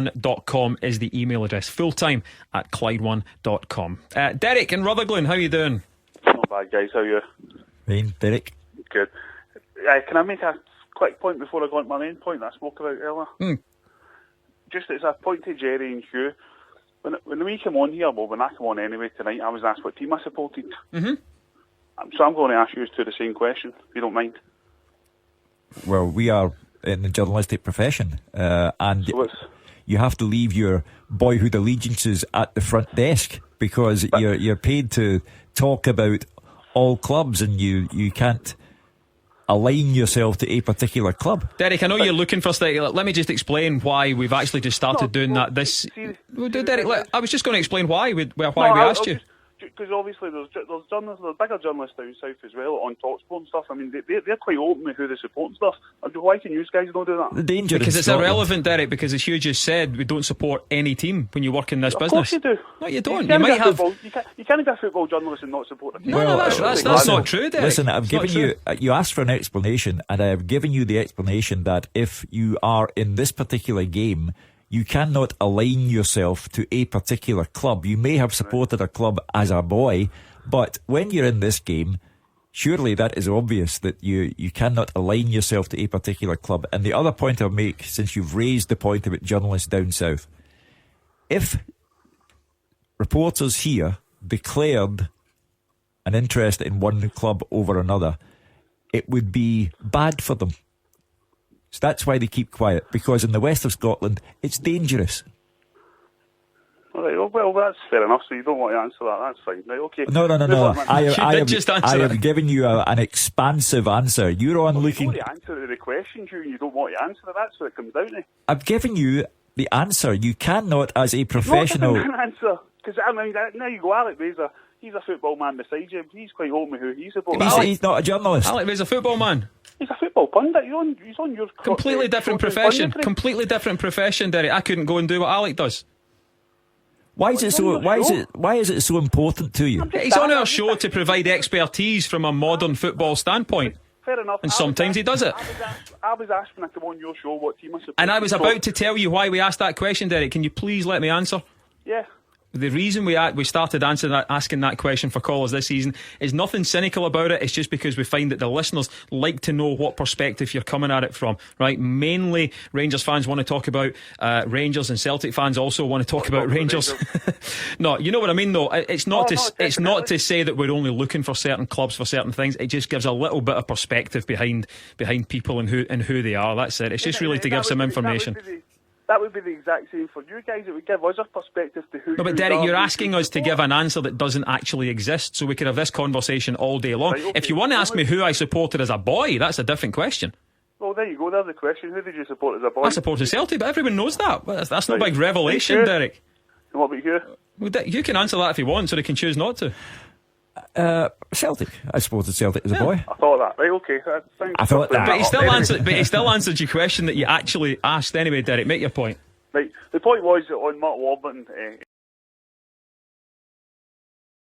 Clyde1.com is the email address. Fulltime at Clyde1.com. Derek in Rutherglen, how you doing? Not bad, guys. How are you? Fine, Derek. Good. Can I make a quick point before I go on to my main point that I spoke about earlier? Just as a point to Jerry and Hugh, when we come on here, well, when I come on anyway tonight, I was asked what team I supported. So I'm going to ask you two the same question, if you don't mind. Well, we are in the journalistic profession, and So you have to leave your boyhood allegiances at the front desk because you're paid to talk about all clubs, and you can't align yourself to a particular club. Derek, I know you're looking for stuff. Let me just explain why we've actually just started doing that. Derek, I was just going to explain why we asked you. Because obviously there's journalists, there's bigger journalists down south as well on Talksport and stuff. I mean, they're quite open with who they support and stuff. Why can you guys not do that? The danger because in it's Scotland. Irrelevant, Derek, because as Hugh just said, we don't support any team when you work in this business. Of course you do. No, you don't. You might have. You can't be a football journalist and not support a team. No, that's not true, Derek. Listen, I've given you. You asked for an explanation, and I have given you the explanation that if you are in this particular game, you cannot align yourself to a particular club. You may have supported a club as a boy, but when you're in this game, surely that is obvious that you cannot align yourself to a particular club. And the other point I'll make, since you've raised the point about journalists down south, if reporters here declared an interest in one club over another, it would be bad for them. So that's why they keep quiet, because in the west of Scotland, it's dangerous. All right, well, that's fair enough. So you don't want to answer that. That's fine. Right, okay. No. I have given you an expansive answer. You're on looking. You don't answer the question, Hugh, and you don't want to answer it. That's what it comes down to. I've given you the answer. You cannot, as a professional. Not an answer, because I mean, now you go, Alec Razor. He's a football man beside you. He's quite open with who he supports. He's not a journalist. Alec is a football man. He's a football pundit. He's on your completely different profession. Completely different profession, Derek. I couldn't go and do what Alec does. Why is it so important to you? He's on our show to provide expertise from a modern football standpoint. Fair enough. And sometimes he does it. I was asked when I come on your show what team I support. And I was about to tell you why we asked that question, Derek. Can you please let me answer? Yeah. The reason we started asking that question for callers this season is nothing cynical about it. It's just because we find that the listeners like to know what perspective you're coming at it from, right? Mainly Rangers fans want to talk about Rangers, and Celtic fans also want to talk about Rangers. No, you know what I mean though. It's not to say that we're only looking for certain clubs for certain things. It just gives a little bit of perspective behind people and who they are. That's it. It's just really to give some information. That would be the exact same for you guys. It would give us a perspective to who. No, but Derek, you're asking us to give an answer that doesn't actually exist, so we could have this conversation all day long. Right, okay. If you want to ask me who I supported as a boy, that's a different question. Well, there you go. There's the question. Who did you support as a boy? I supported Celtic, but everyone knows that. That's no big revelation, Derek. And what about you? Well, you can answer that if you want, so they can choose not to. Celtic. I supported Celtic as a boy. I thought that. Right, okay. I thought that. But he still answered your question that you actually asked anyway, Derek. Make your point. Right. The point was that on Mark Warburton